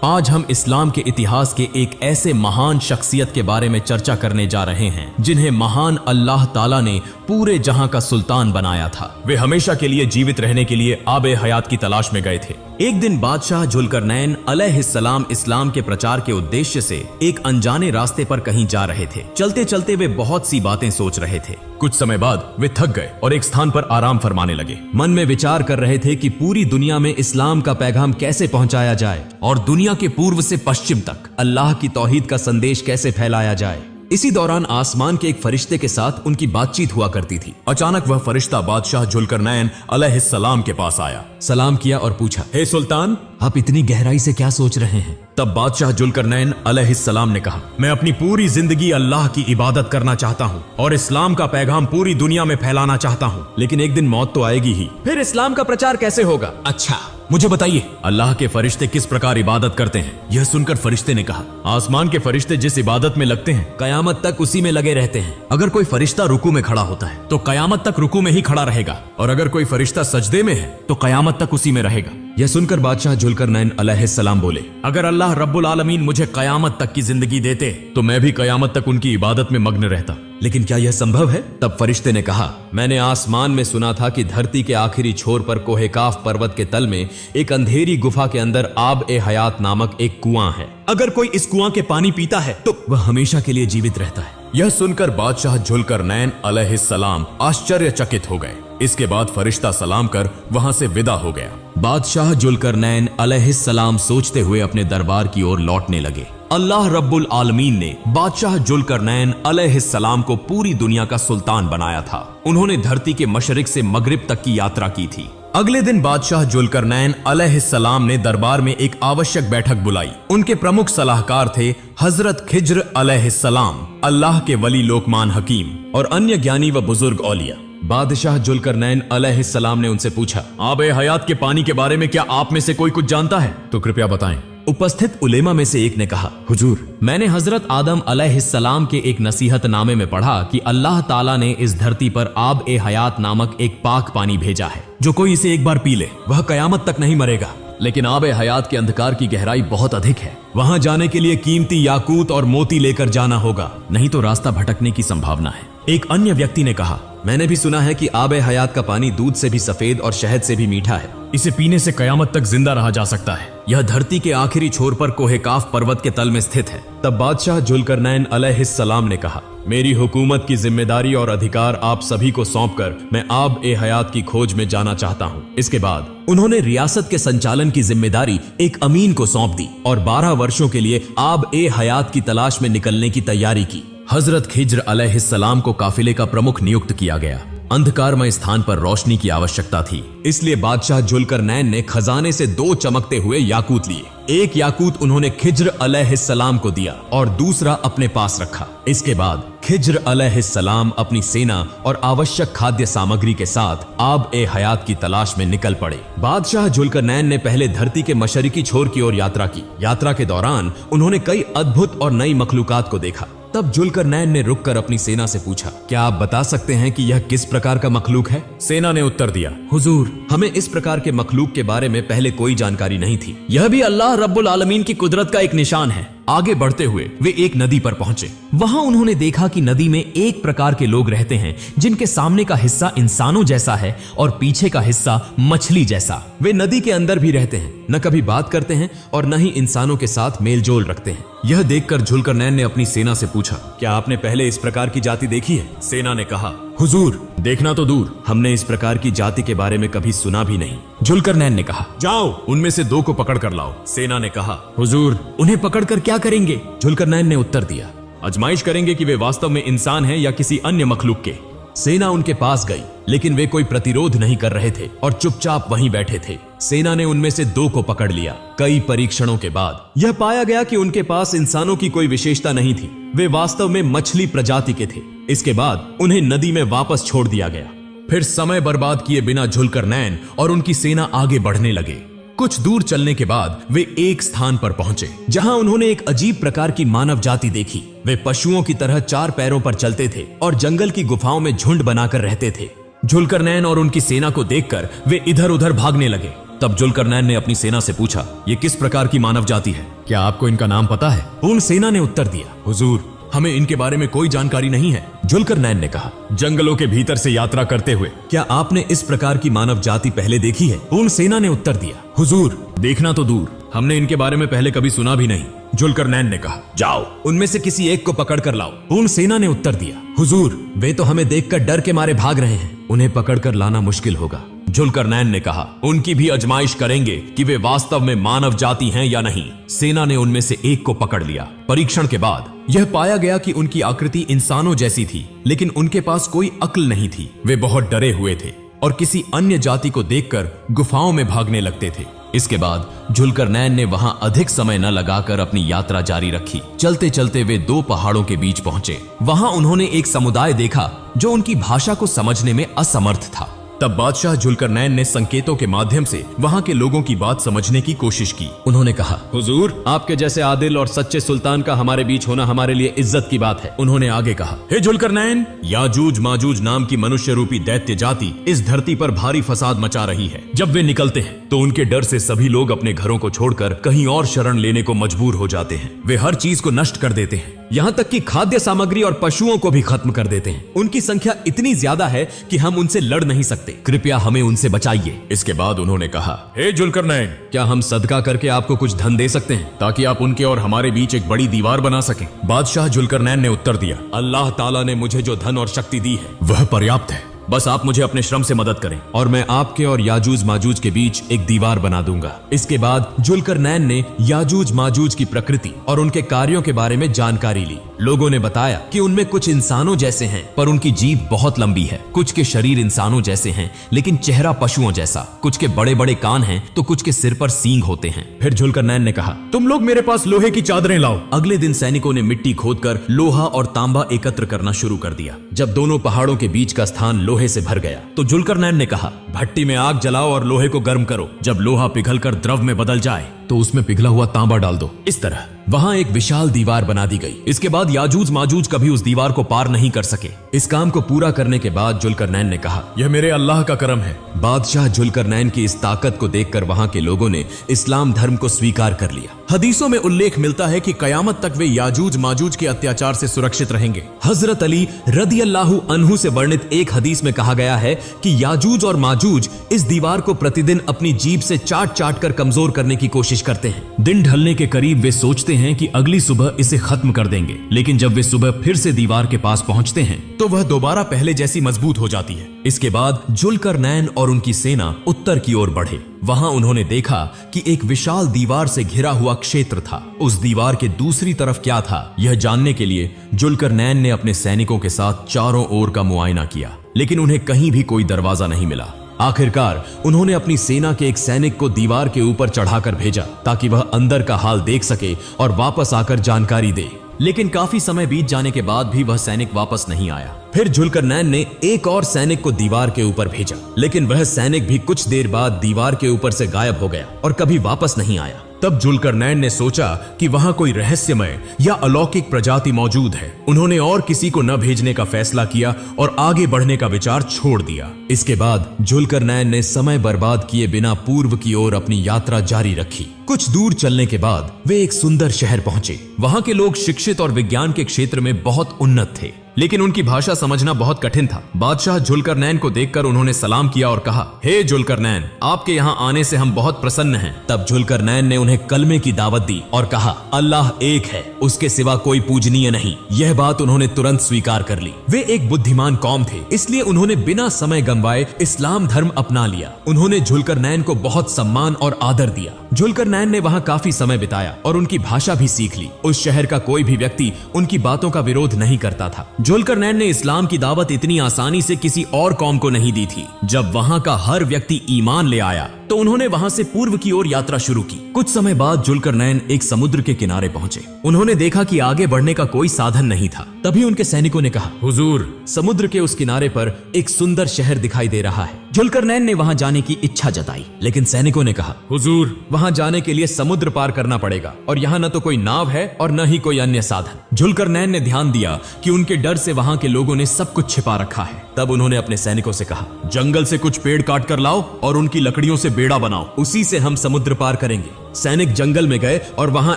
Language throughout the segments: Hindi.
आज हम इस्लाम के इतिहास के एक ऐसे महान शख्सियत के बारे में चर्चा करने जा रहे हैं जिन्हें महान अल्लाह ताला ने पूरे जहां का सुल्तान बनाया था। वे हमेशा के लिए जीवित रहने के लिए आबे हयात की तलाश में गए थे। एक दिन बादशाह जुल्करनैन अलैहिस्सलाम इस्लाम के प्रचार के उद्देश्य से एक अनजाने रास्ते पर कहीं जा रहे थे। चलते चलते वे बहुत सी बातें सोच रहे थे। कुछ समय बाद वे थक गए और एक स्थान पर आराम फरमाने लगे। मन में विचार कर रहे थे कि पूरी दुनिया में इस्लाम का पैगाम कैसे पहुंचाया जाए और दुनिया के पूर्व से पश्चिम तक अल्लाह की तौहीद का संदेश कैसे फैलाया जाए। इसी दौरान आसमान के एक फरिश्ते के साथ उनकी बातचीत हुआ करती थी। अचानक वह फरिश्ता बादशाह जुल्करनैन अलैहिस्सलाम के पास आया, सलाम किया और पूछा, हे सुल्तान, आप इतनी गहराई से क्या सोच रहे हैं? तब बादशाह जुल्करनैन अलैहिस्सलाम ने कहा, मैं अपनी पूरी जिंदगी अल्लाह की इबादत करना चाहता हूँ और इस्लाम का पैगाम पूरी दुनिया में फैलाना चाहता हूँ, लेकिन एक दिन मौत तो आएगी ही। फिर इस्लाम का प्रचार कैसे होगा? अच्छा मुझे बताइए, अल्लाह के फरिश्ते किस प्रकार इबादत करते हैं? यह सुनकर फरिश्ते ने कहा, आसमान के फरिश्ते जिस इबादत में लगते हैं कयामत तक उसी में लगे रहते हैं। अगर कोई फरिश्ता रुकू में खड़ा होता है तो कयामत तक रुकू में ही खड़ा रहेगा, और अगर कोई फरिश्ता सजदे में है तो कयामत तक उसी में रहेगा। यह सुनकर बादशाह जुल्करनैन अलैहिस्सलाम बोले, अगर अल्लाह रब्बुल आलमीन मुझे कयामत तक की जिंदगी देते तो मैं भी कयामत तक उनकी इबादत में मग्न रहता, लेकिन क्या यह संभव है? तब फरिश्ते ने कहा, मैंने आसमान में सुना था कि धरती के आखिरी छोर पर कोहे काफ पर्वत के तल में एक अंधेरी गुफा के अंदर आब ए हयात नामक एक कुआं है। अगर कोई इस कुआं के पानी पीता है तो वह हमेशा के लिए जीवित रहता है। यह सुनकर बादशाह जुल्करनैन अलैहिस्सलाम आश्चर्यचकित हो गए। इसके बाद फरिश्ता सलाम कर वहां से विदा हो गया। बादशाह जुल्करनैन अलैहिस्सलाम सोचते हुए अपने दरबार की ओर लौटने लगे। अल्लाह रब्बुल आलमीन ने बादशाह जुल्करनैन अलैहिस्सलाम को पूरी दुनिया का सुल्तान बनाया था। उन्होंने धरती के मशरिक से मगरिब तक की यात्रा की थी। अगले दिन बादशाह जुल्करनैन अलैहिस्सलाम ने दरबार में एक आवश्यक बैठक बुलाई। उनके प्रमुख सलाहकार थे हजरत खिज्र अलैहिस्सलाम, अल्लाह के वली लोकमान हकीम और अन्य ज्ञानी व बुजुर्ग औलिया। बादशाह जुल्करनैन अलैहिस्सलाम ने उनसे पूछा, आबे हयात के पानी के बारे में क्या आप में से कोई कुछ जानता है? तो कृपया बताएं। उपस्थित उलेमा में से एक ने कहा, हुजूर, मैंने हजरत आदम अलैहिस्सलाम के एक नसीहतनामे में पढ़ा कि अल्लाह ताला ने इस धरती पर आब ए हयात नामक एक पाक पानी भेजा है। जो कोई इसे एक बार पी ले वह कयामत तक नहीं मरेगा। लेकिन आब ए हयात के अंधकार की गहराई बहुत अधिक है। वहां जाने के लिए कीमती याकूत और मोती लेकर जाना होगा, नहीं तो रास्ता भटकने की संभावना है। एक अन्य व्यक्ति ने कहा, मैंने भी सुना है कि आब ए हयात का पानी दूध से भी सफेद और शहद से भी मीठा है। इसे पीने से कयामत तक जिंदा रहा जा सकता है। यह धरती के आखिरी छोर पर कोहे काफ पर्वत के तल में स्थित है। तब बादशाह जुल्करनैन अलैहिस्सलाम ने कहा, मेरी हुकूमत की जिम्मेदारी और अधिकार आप सभी को सौंपकर मैं आब ए हयात की खोज में जाना चाहता हूँ। इसके बाद उन्होंने रियासत के संचालन की जिम्मेदारी एक अमीन को सौंप दी और 12 वर्षों के लिए आब ए हयात की तलाश में निकलने की तैयारी की। हजरत खिज्र अलैहिस्सलाम को काफिले का प्रमुख नियुक्त किया गया। अंधकारमय स्थान पर रोशनी की आवश्यकता थी, इसलिए बादशाह जुल्करनैन ने खजाने से 2 चमकते हुए याकूत लिए। एक याकूत उन्होंने खिज्र अलैहिस्सलाम को दिया और दूसरा अपने पास रखा। इसके बाद खिज्र अलैहिस्सलाम अपनी सेना और आवश्यक खाद्य सामग्री के साथ आब ए हयात की तलाश में निकल पड़े। बादशाह जुल्करनैन ने पहले धरती के मशरिकी छोर की ओर यात्रा की। यात्रा के दौरान उन्होंने कई अद्भुत और नई मखलूकात को देखा। तब जुल्करनैन ने रुककर अपनी सेना से पूछा, क्या आप बता सकते हैं कि यह किस प्रकार का मखलूक है? सेना ने उत्तर दिया, हुजूर, हमें इस प्रकार के मखलूक के बारे में पहले कोई जानकारी नहीं थी। यह भी अल्लाह रब्बुल आलमीन की कुदरत का एक निशान है। आगे बढ़ते हुए वे एक नदी पर पहुंचे। वहां उन्होंने देखा कि नदी में एक प्रकार के लोग रहते हैं जिनके सामने का हिस्सा इंसानों जैसा है और पीछे का हिस्सा मछली जैसा। वे नदी के अंदर भी रहते हैं, न कभी बात करते हैं और न ही इंसानों के साथ मेलजोल रखते हैं। यह देखकर जुल्करनैन ने अपनी सेना से पूछा, क्या आपने पहले इस प्रकार की जाति देखी है? सेना ने कहा, हुजूर, देखना तो दूर, हमने इस प्रकार की जाति के बारे में कभी सुना भी नहीं। जुल्करनैन ने कहा, जाओ उनमें से 2 को पकड़ कर लाओ। सेना ने कहा, हुजूर, उन्हें पकड़कर क्या करेंगे? जुल्करनैन ने उत्तर दिया, आजमाइश करेंगे कि वे वास्तव में इंसान हैं या किसी अन्य मखलूक के। सेना उनके पास गई, लेकिन वे कोई प्रतिरोध नहीं कर रहे थे और चुपचाप वहीं बैठे थे। सेना ने उनमें से 2 को पकड़ लिया। कई परीक्षणों के बाद यह पाया गया कि उनके पास इंसानों की कोई विशेषता नहीं थी। वे वास्तव में मछली प्रजाति के थे। इसके बाद उन्हें नदी में वापस छोड़ दिया गया। फिर समय बर्बाद किए बिना जुल्करनैन और उनकी सेना आगे बढ़ने लगे। कुछ दूर चलने के बाद वे एक स्थान पर पहुंचे जहां उन्होंने एक अजीब प्रकार की मानव जाति देखी। वे पशुओं की तरह 4 पैरों पर चलते थे और जंगल की गुफाओं में झुंड बनाकर रहते थे। जुल्करनैन और उनकी सेना को देखकर वे इधर उधर भागने लगे। तब जुल्करनैन ने अपनी सेना से पूछा, ये किस प्रकार की मानव जाति है? क्या आपको इनका नाम पता है? पूर्ण सेना ने उत्तर दिया, हुजूर, हमें इनके बारे में कोई जानकारी नहीं है। जुल्करनैन ने कहा, जंगलों के भीतर से यात्रा करते हुए क्या आपने इस प्रकार की मानव जाति पहले देखी है? पूर्ण सेना ने उत्तर दिया, हुजूर, देखना तो दूर, हमने इनके बारे में पहले कभी सुना भी नहीं। जुल्करनैन ने कहा, जाओ उनमें से किसी एक को पकड़ कर लाओ। पूर्ण सेना ने उत्तर दिया, हुजूर, वे तो हमें देखकर डर के मारे भाग रहे हैं, उन्हें पकड़कर लाना मुश्किल होगा। जुल्करनैन ने कहा, उनकी भी आजमाइश करेंगे कि वे वास्तव में मानव जाति हैं या नहीं। सेना ने उनमें से एक को पकड़ लिया। परीक्षण के बाद यह पाया गया कि उनकी आकृति इंसानों जैसी थी, लेकिन उनके पास कोई अक्ल नहीं थी। वे बहुत डरे हुए थे और किसी अन्य जाति को देखकर गुफाओं में भागने लगते थे। इसके बाद जुल्करनैन ने वहां अधिक समय न लगाकर अपनी यात्रा जारी रखी। चलते चलते वे 2 पहाड़ों के बीच पहुंचे। वहां उन्होंने एक समुदाय देखा जो उनकी भाषा को समझने में असमर्थ था। तब बादशाह जुल्करनैन ने संकेतों के माध्यम से वहां के लोगों की बात समझने की कोशिश की। उन्होंने कहा, हुजूर, आपके जैसे आदिल और सच्चे सुल्तान का हमारे बीच होना हमारे लिए इज्जत की बात है। उन्होंने आगे कहा, हे जुल्करनैन, याजूज माजूज नाम की मनुष्य रूपी दैत्य जाति इस धरती पर भारी फसाद मचा रही है। जब वे निकलते हैं तो उनके डर से सभी लोग अपने घरों को छोड़कर कहीं और शरण लेने को मजबूर हो जाते हैं। वे हर चीज को नष्ट कर देते हैं, यहाँ तक कि खाद्य सामग्री और पशुओं को भी खत्म कर देते हैं। उनकी संख्या इतनी ज्यादा है कि हम उनसे लड़ नहीं सकते। कृपया हमें उनसे बचाइए। इसके बाद उन्होंने कहा, हे जुल्करनैन, क्या हम सदका करके आपको कुछ धन दे सकते हैं ताकि आप उनके और हमारे बीच एक बड़ी दीवार बना सकें? बादशाह जुल्करनैन ने उत्तर दिया, अल्लाह ताला ने मुझे जो धन और शक्ति दी है वह पर्याप्त है। बस आप मुझे अपने श्रम से मदद करें और मैं आपके और याजूज माजूज के बीच एक दीवार बना दूंगा। इसके बाद जुल्करनैन ने याजूज माजूज की प्रकृति और उनके कार्यों के बारे में जानकारी ली। लोगों ने बताया कि उनमें कुछ इंसानों जैसे हैं, पर उनकी जीभ बहुत लंबी है। कुछ के शरीर इंसानों जैसे हैं, लेकिन चेहरा पशुओं जैसा। कुछ के बड़े बड़े कान हैं, तो कुछ के सिर पर सींग होते हैं। फिर जुल्करनैन ने कहा, तुम लोग मेरे पास लोहे की चादरें लाओ। अगले दिन सैनिकों ने मिट्टी खोदकर लोहा और तांबा एकत्र करना शुरू कर दिया। जब दोनों पहाड़ों के बीच का स्थान लोहे से भर गया तो जुल्करनैन ने कहा, भट्टी में आग जलाओ और लोहे को गर्म करो। जब लोहा पिघलकर द्रव में बदल जाए तो उसमें पिघला हुआ तांबा डाल दो। इस तरह वहां एक विशाल दीवार बना दी गई। इसके बाद याजूज माजूज कभी उस दीवार को पार नहीं कर सके। इस काम को पूरा करने के बाद जुल्करनैन ने कहा, यह मेरे अल्लाह का करम है। बादशाह जुल्करनैन की इस ताकत को देखकर वहां के लोगों ने इस्लाम धर्म को स्वीकार कर लिया। हदीसों में उल्लेख मिलता है कि कयामत तक वे याजूज माजूज के अत्याचार से सुरक्षित रहेंगे। हजरत अली रदियल्लाहु अन्हु से वर्णित एक हदीस में कहा गया है कि याजूज और माजूज इस दीवार को प्रतिदिन अपनी जीभ से चाट चाट कर कमजोर करने की कोशिश करते हैं। दिन ढलने के करीब वे सोचते हैं कि अगली सुबह इसे खत्म कर देंगे, लेकिन जब वे सुबह फिर से दीवार के पास पहुंचते हैं तो वह दोबारा पहले जैसी मजबूत हो जाती है। इसके बाद जुल्करनैन और उनकी सेना उत्तर की ओर बढ़े। वहां उन्होंने देखा कि एक विशाल दीवार से घिरा हुआ क्षेत्र था। उस दीवार के दूसरी तरफ क्या था, यह जानने के लिए जुल्करनैन ने अपने सैनिकों के साथ चारों ओर का मुआयना किया, लेकिन उन्हें कहीं भी कोई दरवाजा नहीं मिला। आखिरकार उन्होंने अपनी सेना के एक सैनिक को दीवार के ऊपर चढ़ाकर भेजा ताकि वह अंदर का हाल देख सके और वापस आकर जानकारी दे, लेकिन काफी समय बीत जाने के बाद भी वह सैनिक वापस नहीं आया। फिर जुल्करनैन ने एक और सैनिक को दीवार के ऊपर भेजा, लेकिन वह सैनिक भी कुछ देर बाद दीवार के ऊपर से गायब हो गया और कभी वापस नहीं आया। तब जुल्करनैन ने सोचा कि वहां कोई रहस्यमय या अलौकिक प्रजाति मौजूद है। उन्होंने और किसी को न भेजने का फैसला किया और आगे बढ़ने का विचार छोड़ दिया। इसके बाद जुल्करनैन ने समय बर्बाद किए बिना पूर्व की ओर अपनी यात्रा जारी रखी। कुछ दूर चलने के बाद वे एक सुंदर शहर पहुंचे। वहां के लोग शिक्षित और विज्ञान के क्षेत्र में बहुत उन्नत थे, लेकिन उनकी भाषा समझना बहुत कठिन था। बादशाह जुल्करनैन को देखकर उन्होंने सलाम किया और कहा, हे जुल्करनैन, आपके यहाँ आने से हम बहुत प्रसन्न हैं। तब जुल्करनैन ने उन्हें कलमे की दावत दी और कहा, अल्लाह एक है, उसके सिवा कोई पूजनीय नहीं। यह बात उन्होंने तुरंत स्वीकार कर ली। वे एक बुद्धिमान कौम थे, इसलिए उन्होंने बिना समय गंवाए इस्लाम धर्म अपना लिया। उन्होंने जुल्करनैन को बहुत सम्मान और आदर दिया। जुल्करनैन ने वहाँ काफी समय बिताया और उनकी भाषा भी सीख ली। उस शहर का कोई भी व्यक्ति उनकी बातों का विरोध नहीं करता था। जुल्करनैन ने इस्लाम की दावत इतनी आसानी से किसी और कौम को नहीं दी थी। जब वहाँ का हर व्यक्ति ईमान ले आया तो उन्होंने वहाँ से पूर्व की ओर यात्रा शुरू की। कुछ समय बाद जुल्करनैन एक समुद्र के किनारे पहुंचे। उन्होंने देखा कि आगे बढ़ने का कोई साधन नहीं था। तभी उनके सैनिकों ने कहा, हुजूर, समुद्र के उस किनारे पर एक सुंदर शहर दिखाई दे रहा है। जुल्करनैन ने वहां जाने की इच्छा जताई, लेकिन सैनिकों ने कहा, हुजूर, वहां जाने के लिए समुद्र पार करना पड़ेगा और यहाँ न तो कोई नाव है और न ही कोई अन्य साधन। जुल्करनैन ने ध्यान दिया कि उनके डर से वहां के लोगों ने सब कुछ छिपा रखा है। तब उन्होंने अपने सैनिकों से कहा, जंगल से कुछ पेड़ काट कर लाओ और उनकी लकड़ियों से बेड़ा बनाओ, उसी से हम समुद्र पार करेंगे। सैनिक जंगल में गए और वहां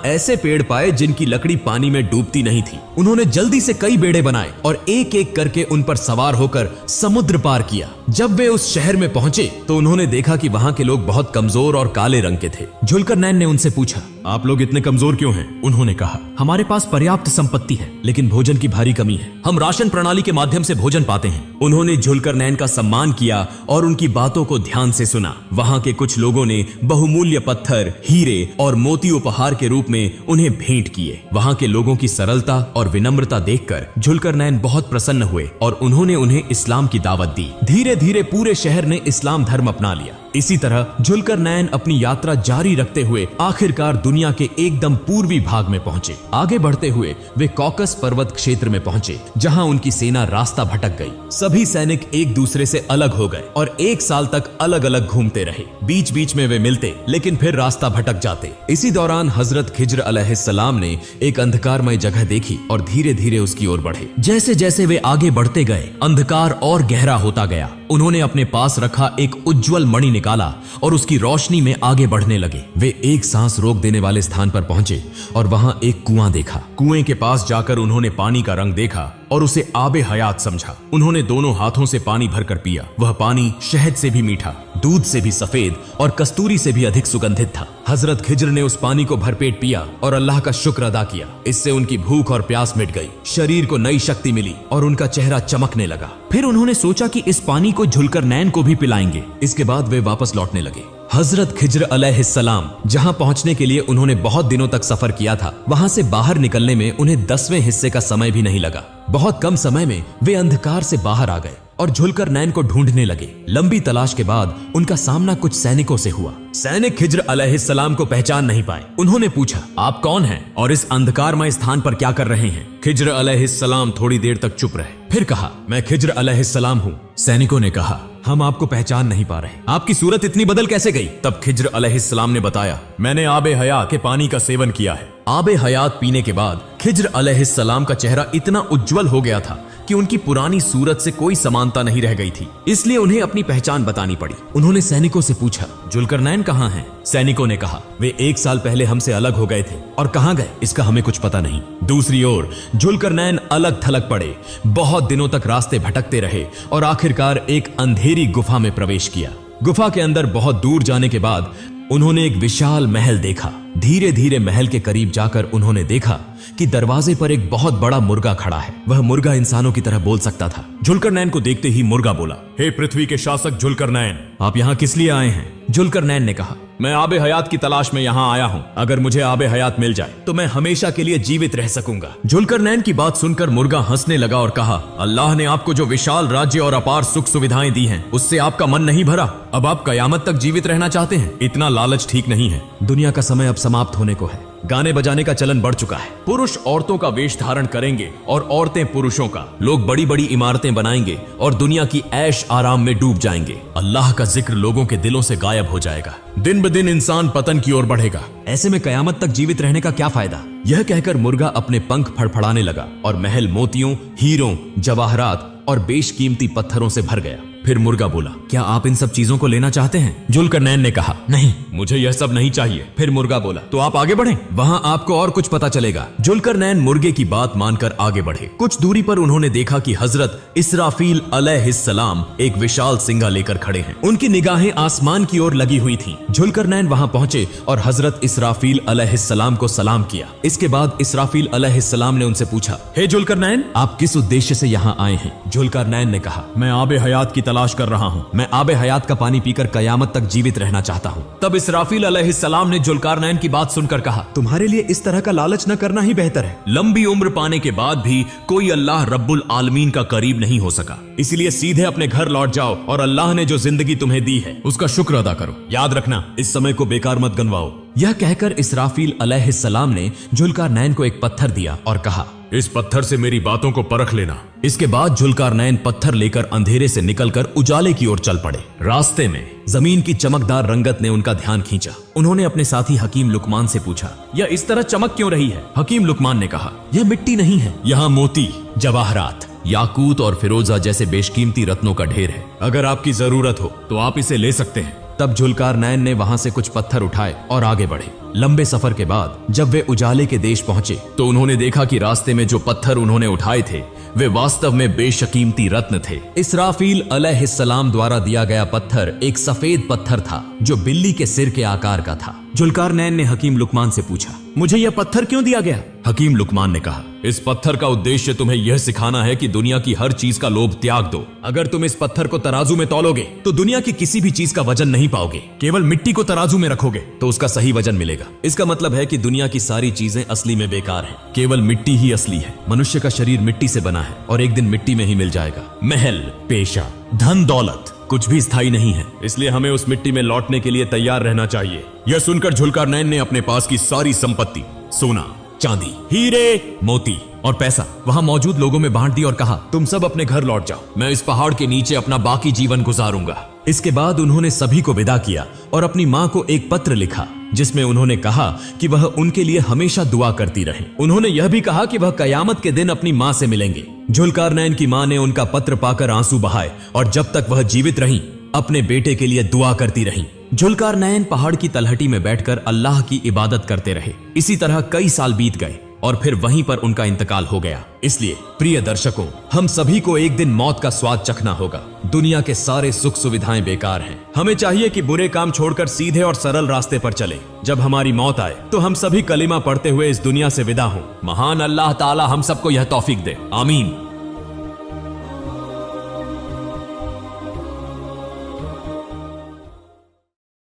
ऐसे पेड़ पाए जिनकी लकड़ी पानी में डूबती नहीं थी। उन्होंने जल्दी से कई बेड़े बनाए और एक एक करके उन पर सवार होकर समुद्र पार किया। जब वे उस शहर में पहुंचे तो उन्होंने देखा कि वहां के लोग बहुत कमजोर और काले रंग के थे। जुल्करनैन ने उनसे पूछा, आप लोग इतने कमजोर क्यों हैं? उन्होंने कहा, हमारे पास पर्याप्त संपत्ति है, लेकिन भोजन की भारी कमी है। हम राशन प्रणाली के माध्यम से भोजन पाते हैं। उन्होंने जुल्करनैन का सम्मान किया और उनकी बातों को ध्यान से सुना। वहां के कुछ लोगों ने बहुमूल्य पत्थर, हीरे और मोती उपहार के रूप में उन्हें भेंट किए। वहां के लोगों की सरलता और विनम्रता देखकर जुल्करनैन बहुत प्रसन्न हुए और उन्होंने उन्हें इस्लाम की दावत दी। धीरे धीरे पूरे शहर ने इस्लाम धर्म अपना लिया। इसी तरह जुल्करनैन अपनी यात्रा जारी रखते हुए आखिरकार दुनिया के एकदम पूर्वी भाग में पहुंचे। आगे बढ़ते हुए वे कॉकस पर्वत क्षेत्र में पहुंचे, जहां उनकी सेना रास्ता भटक गई। सभी सैनिक एक दूसरे से अलग हो गए और 1 साल तक अलग अलग घूमते रहे। बीच बीच में वे मिलते, लेकिन फिर रास्ता भटक जाते। इसी दौरान हजरत खिज्र अलैहिस्सलाम ने एक अंधकारमय जगह देखी और धीरे धीरे उसकी ओर बढ़े। जैसे जैसे वे आगे बढ़ते गए, अंधकार और गहरा होता गया। उन्होंने अपने पास रखा एक उज्जवल मणि निकाला और उसकी रोशनी में आगे बढ़ने लगे। वे एक सांस रोक देने वाले स्थान पर पहुंचे और वहां एक कुआं देखा। कुएं के पास जाकर उन्होंने पानी का रंग देखा और उसे आबे हयात समझा। उन्होंने दोनों हाथों से पानी भरकर पिया। वह पानी शहद से भी मीठा, दूध से भी सफेद और कस्तूरी से भी अधिक सुगंधित था। हजरत खिज्र ने उस पानी को भरपेट पिया और अल्लाह का शुक्र अदा किया। इससे उनकी भूख और प्यास मिट गई, शरीर को नई शक्ति मिली और उनका चेहरा चमकने लगा। फिर उन्होंने सोचा कि इस पानी को जुल्करनैन को भी पिलाएंगे। इसके बाद वे वापस लौटने लगे। हजरत खिज्र अलैहिस्सलाम जहां पहुंचने के लिए उन्होंने बहुत दिनों तक सफर किया था, वहां से बाहर निकलने में उन्हें 10वें हिस्से का समय भी नहीं लगा। बहुत कम समय में वे अंधकार से बाहर आ गए और जुल्करनैन को ढूंढने लगे। लंबी तलाश के बाद उनका सामना कुछ सैनिकों से हुआ। सैनिक खिज्र अलैहिस्सलाम को पहचान नहीं पाए। उन्होंने पूछा, आप कौन हैं और इस अंधकारमय स्थान पर क्या कर रहे हैं? खिज्र अलैहिस्सलाम थोड़ी देर तक चुप रहे, फिर कहा, मैं खिज्र अलैहिस्सलाम हूँ। सैनिकों ने कहा, हम आपको पहचान नहीं पा रहे, आपकी सूरत इतनी बदल कैसे गई? तब खिज्र अलैहिस्सलाम ने बताया, मैंने आबे हयात के पानी का सेवन किया है। आबे हयात पीने के बाद खिज्र अलैहिस्सलाम का चेहरा इतना उज्जवल हो गया था कि उनकी पुरानी सूरत से कोई समानता नहीं रह गई थी। इसलिए उन्हें अपनी पहचान बतानी पड़ी। उन्होंने सैनिकों से पूछा, जुल्करनैन कहाँ हैं? सैनिकों ने कहा, वे 1 साल पहले हमसे अलग हो गए थे और कहाँ गए इसका हमें कुछ पता नहीं। दूसरी ओर जुल्करनैन अलग थलग पड़े, बहुत दिनों तक रास्ते भटकते रहे और आखिरकार एक अंधेरी गुफा में प्रवेश किया। गुफा के अंदर बहुत दूर जाने के बाद उन्होंने एक विशाल महल देखा। धीरे धीरे महल के करीब जाकर उन्होंने देखा कि दरवाजे पर एक बहुत बड़ा मुर्गा खड़ा है। वह मुर्गा इंसानों की तरह बोल सकता था। जुल्करनैन को देखते ही मुर्गा बोला, हे पृथ्वी के शासक जुल्करनैन, आप यहाँ किस लिए आए हैं? जुल्करनैन ने कहा, मैं आबे हयात की तलाश में यहाँ आया हूँ। अगर मुझे आबे हयात मिल जाए तो मैं हमेशा के लिए जीवित रह सकूंगा। जुल्करनैन की बात सुनकर मुर्गा हंसने लगा और कहा, अल्लाह ने आपको जो विशाल राज्य और अपार सुख सुविधाएं दी हैं, उससे आपका मन नहीं भरा? अब आप कयामत तक जीवित रहना चाहते हैं? इतना लालच ठीक नहीं है। दुनिया का समय अब समाप्त होने को है। गाने बजाने का चलन बढ़ चुका है। पुरुष औरतों का वेश धारण करेंगे और औरतें पुरुषों का। लोग बड़ी बड़ी इमारतें बनाएंगे और दुनिया की ऐश आराम में डूब जाएंगे। अल्लाह का जिक्र लोगों के दिलों से गायब हो जाएगा। दिन ब दिन इंसान पतन की ओर बढ़ेगा। ऐसे में कयामत तक जीवित रहने का क्या फायदा? यह कहकर मुर्गा अपने पंख फड़फड़ाने लगा और महल मोतियों, हीरों, जवाहरात और बेशकीमती पत्थरों से भर गया। फिर मुर्गा बोला, क्या आप इन सब चीजों को लेना चाहते हैं? जुल्करनैन ने कहा, नहीं, मुझे यह सब नहीं चाहिए। फिर मुर्गा बोला, तो आप आगे बढ़ें, वहां आपको और कुछ पता चलेगा। जुल्करनैन मुर्गे की बात मानकर आगे बढ़े। कुछ दूरी पर उन्होंने देखा कि हजरत इसराफील अलैहिस्सलाम एक विशाल सिंगा लेकर खड़े हैं। उनकी निगाहें आसमान की ओर लगी हुई थीं। जुल्करनैन वहां पहुंचे और हजरत इसराफील अलैहिस्सलाम को सलाम किया। इसके बाद इसराफील अलैहिस्सलाम ने उनसे पूछा, हे जुल्करनैन, आप किस उद्देश्य से यहाँ आए हैं? जुल्करनैन ने कहा, मैं आबे हयात की तलाश कर रहा हूँ। मैं आबे हयात का पानी पीकर कयामत तक जीवित रहना चाहता हूँ। तब इसराफील अलैहिस्सलाम ने जुल्करनैन की बात सुनकर कहा, तुम्हारे लिए इस तरह का लालच न करना ही बेहतर है। लंबी उम्र पाने के बाद भी कोई अल्लाह रब्बुल आलमीन का करीब नहीं हो सका। इसलिए सीधे अपने घर लौट जाओ और अल्लाह ने जो जिंदगी तुम्हें दी है उसका शुक्र अदा करो। याद रखना, इस समय को बेकार मत गंवाओ। यह कहकर इसराफील अलैहिस्सलाम ने जुल्करनैन को एक पत्थर दिया और कहा, इस पत्थर से मेरी बातों को परख लेना। इसके बाद जुल्करनैन पत्थर लेकर अंधेरे से निकलकर उजाले की ओर चल पड़े। रास्ते में जमीन की चमकदार रंगत ने उनका ध्यान खींचा। उन्होंने अपने साथी हकीम लुकमान से पूछा, यह इस तरह चमक क्यों रही है? हकीम लुकमान ने कहा, यह मिट्टी नहीं है, यहाँ मोती, जवाहरात, याकूत और फिरोजा जैसे बेशकीमती रत्नों का ढेर है। अगर आपकी जरूरत हो तो आप इसे ले सकते हैं। तब जुल्कारनैन ने वहां से कुछ पत्थर उठाए और आगे बढ़े। लंबे सफर के बाद जब वे उजाले के देश पहुंचे तो उन्होंने देखा कि रास्ते में जो पत्थर उन्होंने उठाए थे वे वास्तव में बेशकीमती रत्न थे। इसराफील अलैहिस्सलाम द्वारा दिया गया पत्थर एक सफेद पत्थर था जो बिल्ली के सिर के आकार का था। जुल्कारनैन ने हकीम लुकमान से पूछा, मुझे यह पत्थर क्यों दिया गया? हकीम लुकमान ने कहा, इस पत्थर का उद्देश्य तुम्हें यह सिखाना है कि दुनिया की हर चीज का लोभ त्याग दो। अगर तुम इस पत्थर को तराजू में तौलोगे तो दुनिया की किसी भी चीज का वजन नहीं पाओगे। केवल मिट्टी को तराजू में रखोगे तो उसका सही वजन मिलेगा। इसका मतलब है कि दुनिया की सारी चीजें असली में बेकार हैं। केवल मिट्टी ही असली है। मनुष्य का शरीर मिट्टी से बना है और एक दिन मिट्टी में ही मिल जाएगा। महल, पेशा, धन दौलत कुछ भी स्थायी नहीं है, इसलिए हमें उस मिट्टी में लौटने के लिए तैयार रहना चाहिए। यह सुनकर जुल्कारनैन ने अपने पास की सारी संपत्ति, सोना, चांदी, हीरे, मोती और पैसा वहां मौजूद लोगों में बांट दी और कहा, तुम सब अपने घर लौट जाओ, मैं इस पहाड़ के नीचे अपना बाकी जीवन गुजारूंगा। इसके बाद उन्होंने सभी को विदा किया और अपनी मां को एक पत्र लिखा जिसमें उन्होंने कहा कि वह उनके लिए हमेशा दुआ करती रहे। उन्होंने यह भी कहा कि वह कयामत के दिन अपनी मां से मिलेंगे। जुल्कारनैन की मां ने उनका पत्र पाकर आंसू बहाए और जब तक वह जीवित रहीं अपने बेटे के लिए दुआ करती रहीं। जुल्कारनैन पहाड़ की तलहटी में बैठकर अल्लाह की इबादत करते रहे। इसी तरह कई साल बीत गए और फिर वहीं पर उनका इंतकाल हो गया। इसलिए प्रिय दर्शकों, हम सभी को एक दिन मौत का स्वाद चखना होगा। दुनिया के सारे सुख सुविधाएं बेकार हैं। हमें चाहिए कि बुरे काम छोड़कर सीधे और सरल रास्ते पर चलें। जब हमारी मौत आए तो हम सभी कलिमा पढ़ते हुए इस दुनिया से विदा हों। महान अल्लाह ताला हम सबको यह तौफीक दे, आमीन।